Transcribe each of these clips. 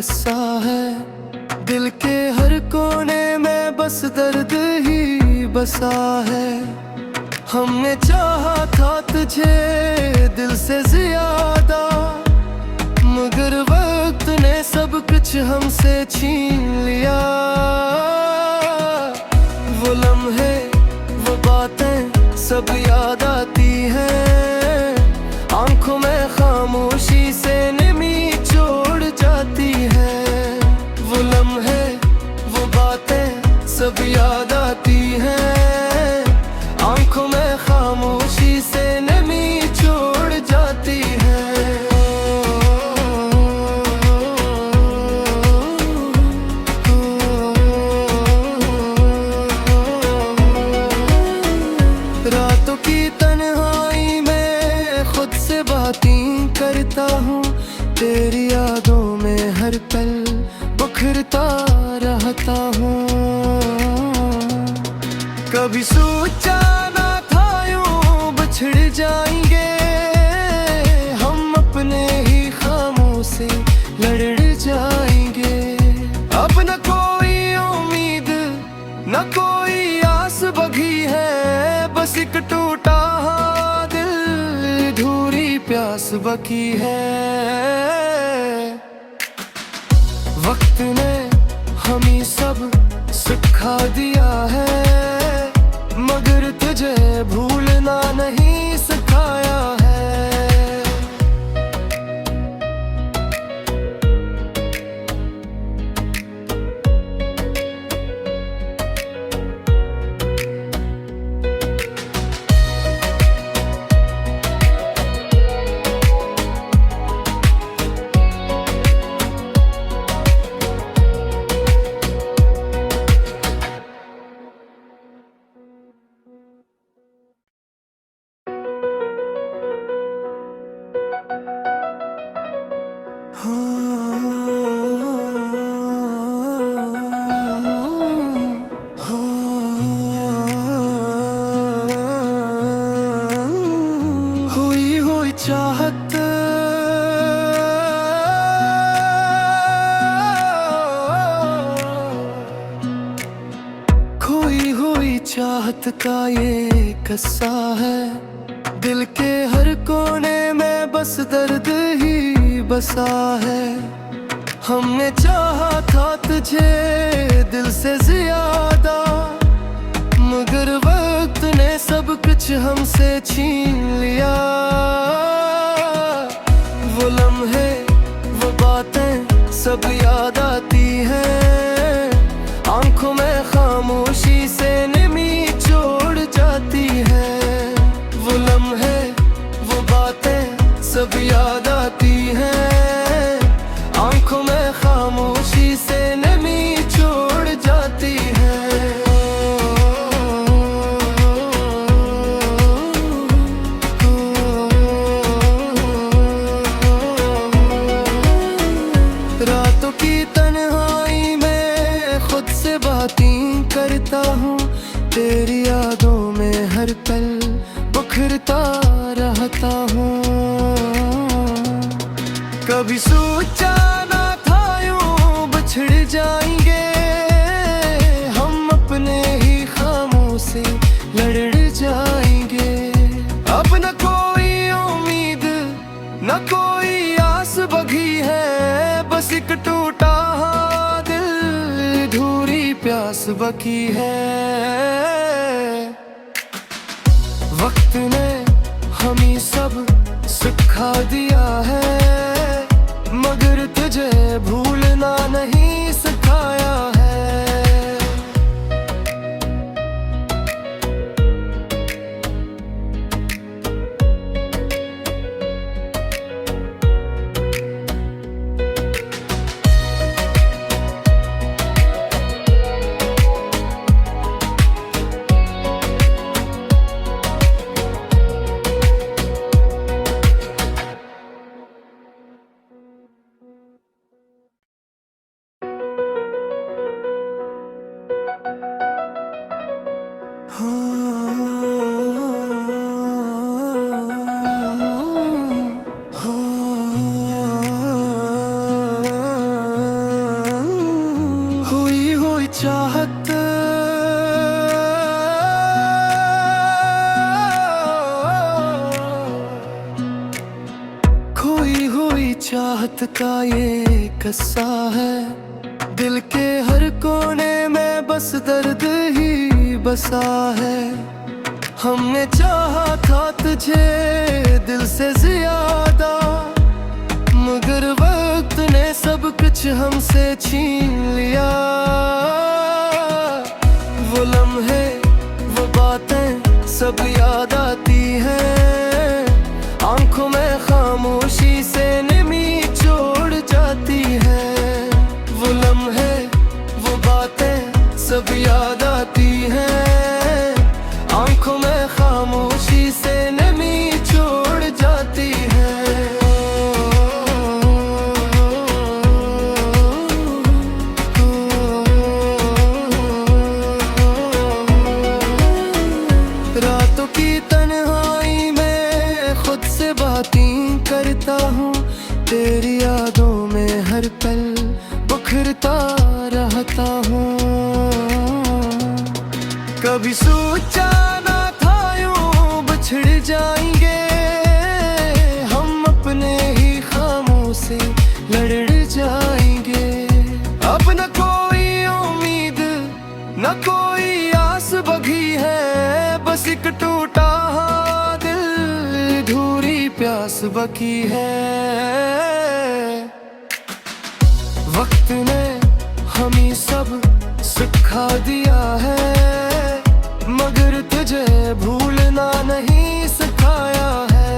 किस्सा है। दिल के हर कोने में बस दर्द ही बसा है। हमने चाहा था तुझे दिल से ज्यादा, मगर वक्त ने सब कुछ हमसे छीन लिया। वो लम्हे वो बातें सब याद आती हैं, आंखों में खामोशी से नमी छोड़ जाती है। वो लम्हे वो बातें सब याद आती हैं, आंखों में खामोशी से नमी छोड़ जाती है। रातों की तन्हाई में खुद से बातें करता हूँ, तेरी यादों में हर पल बिखरता रहता हूँ। कभी सोचा ना था यूं बिछड़ जाएंगे हम, अपने ही खामों से लड़ जाएंगे। अब न कोई उम्मीद न कोई आस बगी है, बस एक टूटा दिल अधूरी प्यास बकी है। वक्त ने हमें सब सिखा दिया है, मगर तुझे भूलना नहीं सिखाया है। हुई हुई चाहत खोई हुई चाहत का ये किस्सा है। दिल के हर कोने में बस दर्द ही बसा है। हमने चाहा था तुझे दिल से ज्यादा, मगर वक्त ने सब कुछ हमसे छीन लिया। वो लम्हे वो बातें सब याद आती हैं, आंखों में खामोशी से नमी छोड़ जाती है। वो लम्हे वो बातें सब याद आती हैं, आंखों में खामोशी से नमी छोड़ जाती है। रातों की तन्हाई में खुद से बातें करता हूँ, तेरी यादों में हर पल बिखरता रहता हूँ। कभी सोचा ना था यूं बिछड़ जाएंगे हम, अपने ही खामों से लड़ जाएंगे। अब न कोई उम्मीद न कोई आस बगी है, बस एक टूटा दिल अधूरी प्यास बकी है। वक्त ने हमें सब सिखा दिया है, मगर तुझे भूलना नहीं सिखाया है। कस्सा है, दिल के हर कोने में बस दर्द ही बसा है। हमने चाहा था तुझे दिल से ज्यादा, मगर वक्त ने सब कुछ हमसे छीन लिया। वो लम्हे वो बातें सब याद आती हैं, आंखों में खामोशी से नमी छोड़ जाती है। वो लम्हे वो बातें सब याद आती हैं, आंखों में खामोशी से नमी छोड़ जाती है। रातों की तन्हाई में खुद से बातें करता हूँ, तेरी यादों में हर पल बिखरता रहता हूँ। कभी सोचा ना था यूं बिछड़ जाएंगे हम, अपने ही खामों से लड़ जाएंगे। अब न कोई उम्मीद न कोई आस बगी है, बस एक टूटा दिल अधूरी प्यास बकी है। वक्त ने हमें सब सिखा दिया है, मगर तुझे भूलना नहीं सिखाया है।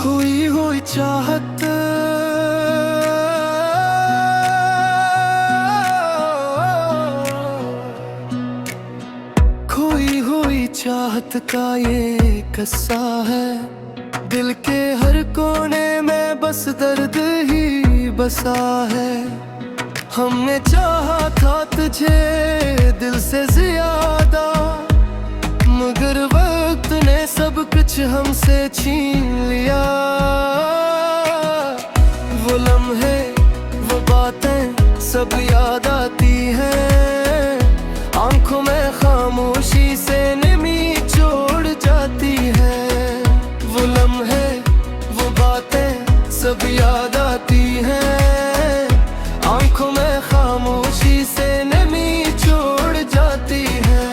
हुई हुई चाहत खोई हुई चाहत का ये कस्सा है, दिल के हर कोने में बस दर्द ही बसा है। हमने चाहा था तुझे दिल से ज्यादा, मगर वक्त ने सब कुछ हमसे छीन लिया। वो लम्हे वो बातें सब याद आती हैं, आंखों में खामोशी से नमी छोड़ जाती है। वो लम्हे वो बातें सब याद आती हैं, आंखों में खामोशी से नमी छोड़ जाती है।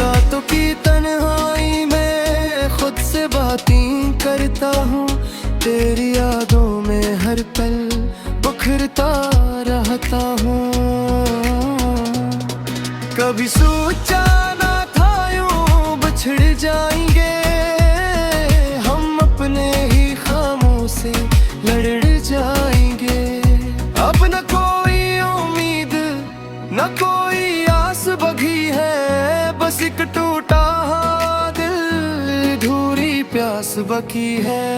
रातों की तन्हाई में खुद से बातें करता हूँ, तेरी यादों में हर पल बिखरता रहता हूँ। कभी सोचा ना था यूं बिछड़ जाएंगे हम, अपने ही खामों से लड़ जाएंगे। अब न कोई उम्मीद न कोई आस बगी है, बस एक टूटा दिल अधूरी प्यास बकी है।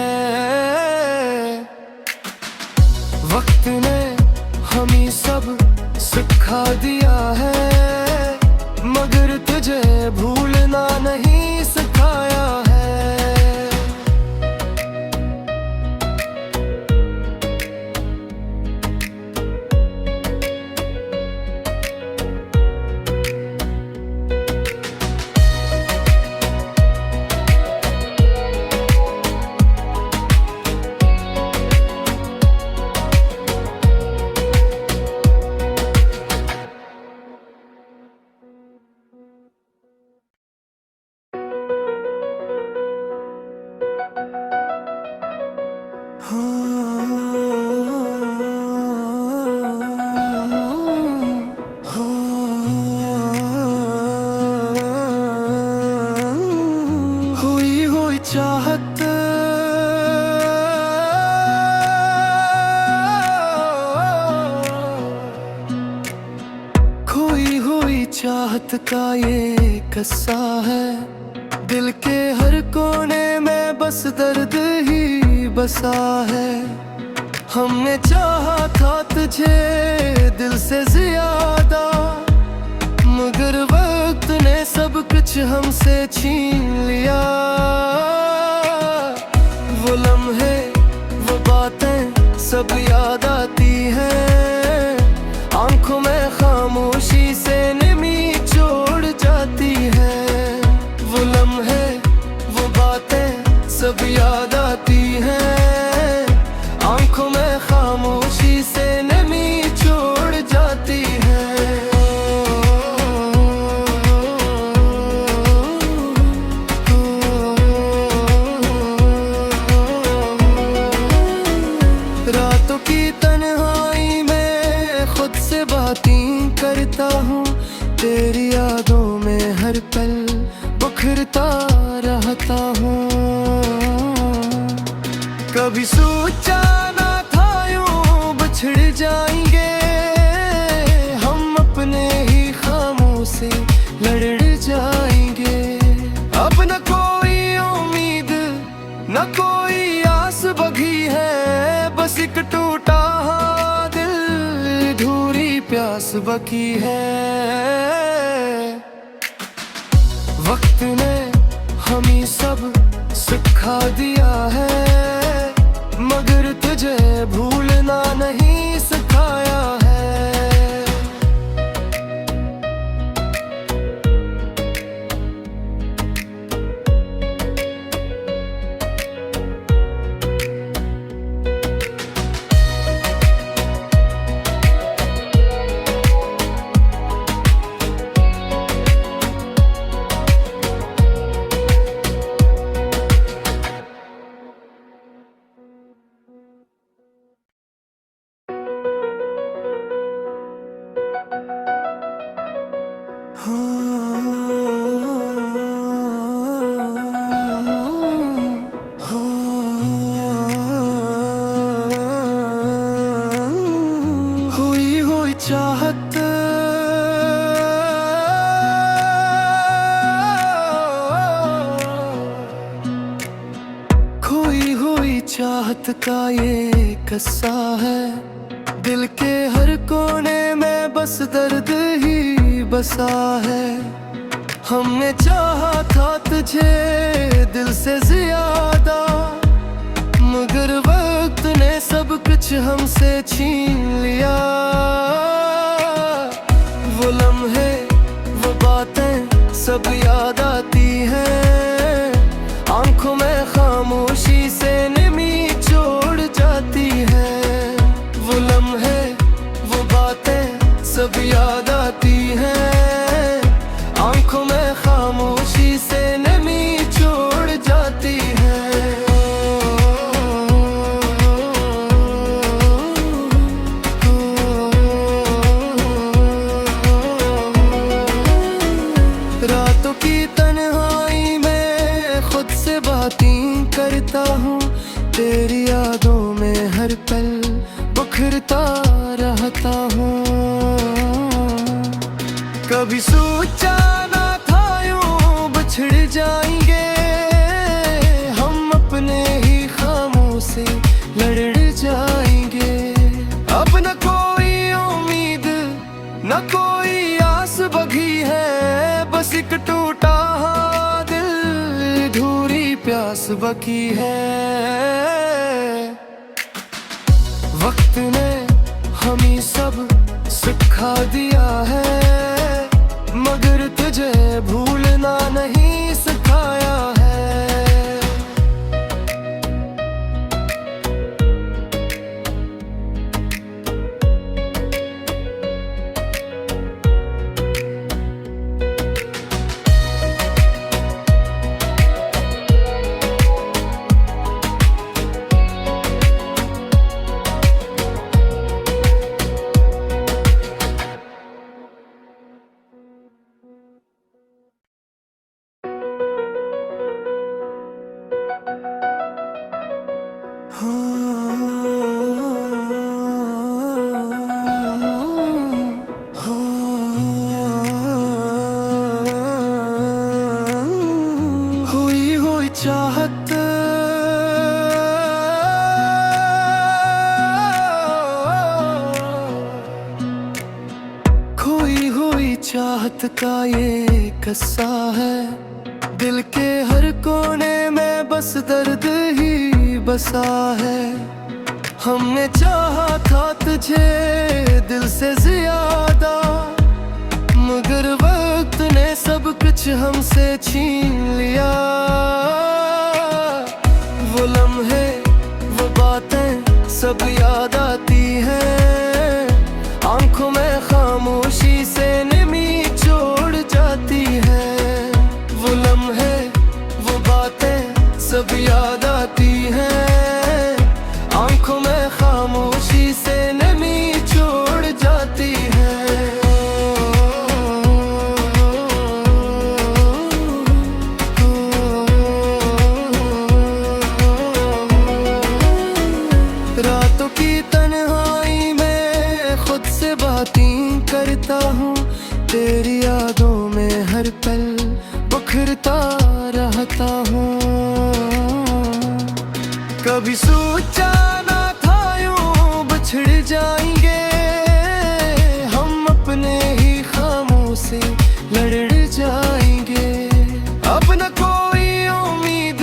वक्त ने हमें सब सिखा दिया है, मगर तुझे भूलना नहीं सिखाया है। कस्सा है, दिल के हर कोने में बस दर्द ही बसा है। हमने चाहा था तुझे दिल से ज्यादा, मगर वक्त ने सब कुछ हमसे छीन लिया। वो लम्हे वो बातें सब याद आती हैं, आंखों में खामोशी से नमी छोड़ जाती है। वो लम्हे वो बातें सब याद आती हैं, आंखों में खामोशी से नमी छोड़ जाती है। रातों की तन्हाई में खुद से बातें करता हूँ, तेरी यादों में हर पल बिखरता रहता हूँ। कभी सोचा ना था यूं बिछड़ जाएंगे हम, अपने ही खामों से लड़ जाएंगे। अब न कोई उम्मीद न कोई आस बगी है, बस एक टूटा दिल अधूरी प्यास बकी है। वक्त ने हमें सब सिखा दिया है, मगर तुझे भूलना नहीं सिखाया है। हुई हुई चाहत खोई हुई चाहत का ये कस्सा है, दिल के हर कोने में बस दर्द ही बसा है। हमने चाहा था तुझे दिल से ज्यादा, मगर वक्त ने सब कुछ हमसे छीन लिया। वो लम्हे वो बातें सब याद आती हैं, आंखों में खामोशी से नमी छोड़ जाती है। वो लम्हे वो बातें सब याद आती हैं, आंखों में खामोशी से नमी छोड़ जाती है। रातों की तन्हाई में खुद से बातें करता हूँ, तेरी यादों में हर पल बिखरता रहता हूँ। कभी सोचा ना था यूं बिछड़ जाएंगे हम, अपने ही खामों से लड़ जाएंगे। अब न कोई उम्मीद न कोई आस बगी है, बस एक टूटा दिल अधूरी प्यास बकी है। वक्त ने हमें सब सिखा दिया है, मगर तुझे भूलना नहीं सिखाया है। चाहत, खोई हुई चाहत का ये किस्सा है। दिल के हर कोने में बस दर्द ही बसा है। हमने चाहा था तुझे दिल से ज्यादा, मगर वक्त ने सब कुछ हमसे छीन लिया। वो लम्हे वो बातें सब याद आती हैं, आंखों में खामोशी से नमी छोड़ जाती है। वो लम्हे वो बातें सब याद आती हैं, आंखों में खामोशी से नमी छोड़ जाती है। रातों की तन्हाई में खुद से बातें करता हूँ, तेरी यादों में हर पल बिखरता रहता हूँ। कभी सोचा ना था यूं बिछड़ जाएंगे हम, अपने ही खामों से लड़ जाएंगे। अब न कोई उम्मीद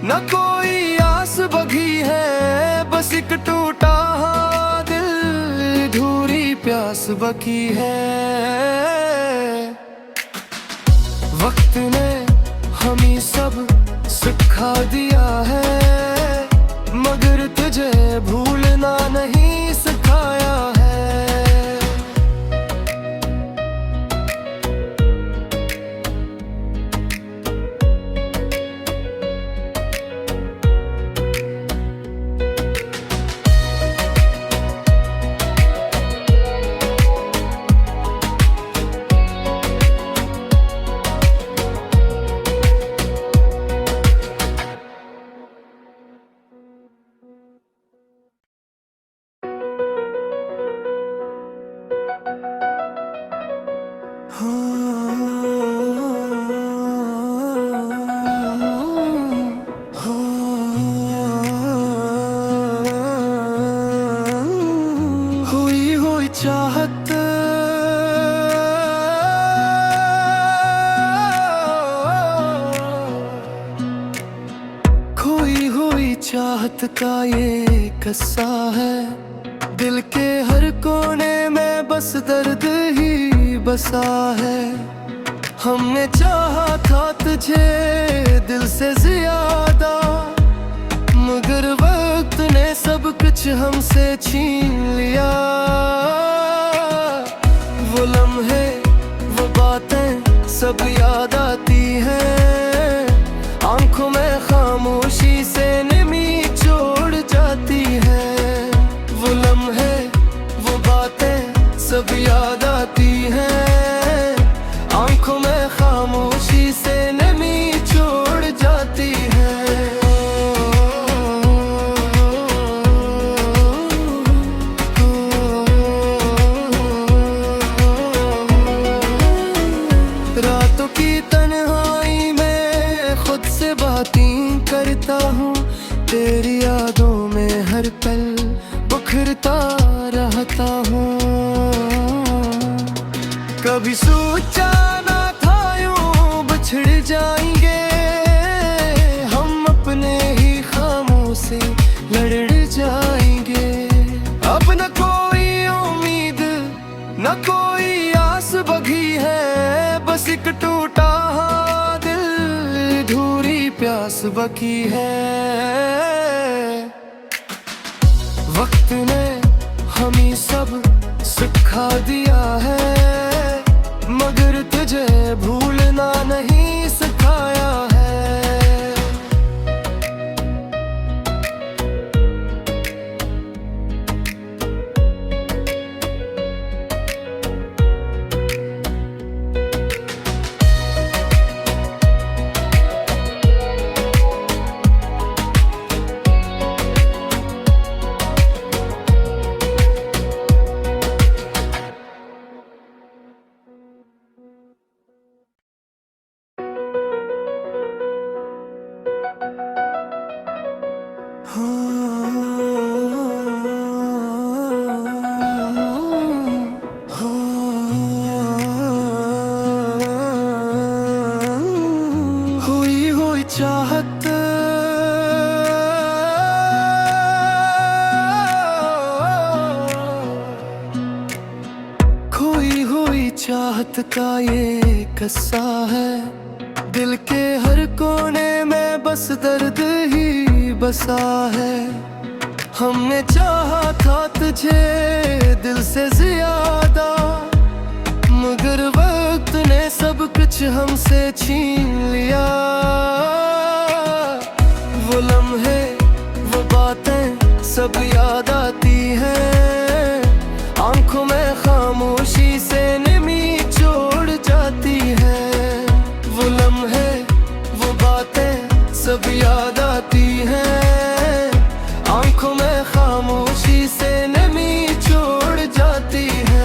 न कोई आस बगी है, बस एक टूटा दिल अधूरी प्यास बकी है। वक्त ने हमें सब सिखा दिया है, मगर तुझे भूलना नहीं सिखाया है। हुई हुई चाहत, खोई हुई चाहत का ये किस्सा है। दिल के हर कोने में बस दर्द ही बसा है। हमने चाहा था तुझे दिल से ज्यादा, मगर वक्त ने सब कुछ हमसे छीन लिया। वो लम्हे वो बातें सब याद आती हैं, आंखों में खामोशी से नमी छोड़ जाती है। वो लम्हे वो बातें सब याद आती हैं, आंखों में खामोशी से नमी छोड़ जाती है। रातों की तन्हाई में खुद से बातें करता हूँ, तेरी यादों में हर पल बिखरता रहता हूँ। कभी सोचा ना था यूं बिछड़ जाएंगे हम, अपने ही खामों से लड़ जाएंगे। अब न कोई उम्मीद न कोई आस बगी है, बस एक टूटा दिल अधूरी प्यास बकी है। वक्त ने हमें सब सिखा दिया है, मगर तुझे भूलना नहीं सिखाया है। चाहत खोई हुई चाहत का ये किस्सा है। दिल के हर कोने में बस दर्द ही बसा है। हमने चाहा था तुझे दिल से ज्यादा, मगर वक्त ने सब कुछ हमसे छीन लिया। वो लम्हे वो बातें सब याद आती हैं, आंखों में खामोशी से नमी छोड़ जाती है। वो लम्हे वो बातें सब याद आती हैं, आंखों में खामोशी से नमी छोड़ जाती है।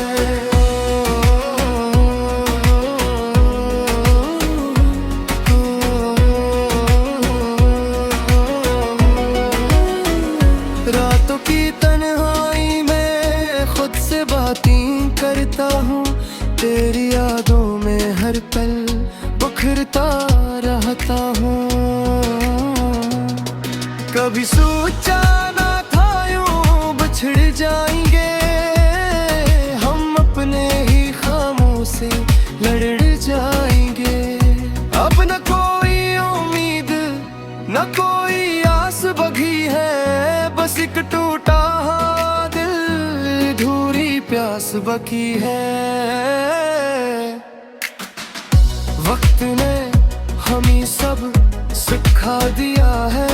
रातों की तन्हाई में खुद से बातें करता हूँ, तेरी यादों में हर पल बिखरता रहता हूँ। कभी सोचा ना था यूं बिछड़ जाएंगे हम, अपने ही खामों से लड़ जाएंगे। अब न कोई उम्मीद न कोई आस बगी है, बस एक टूटा दिल अधूरी प्यास बकी है। वक्त ने हमें सब सिखा दिया है,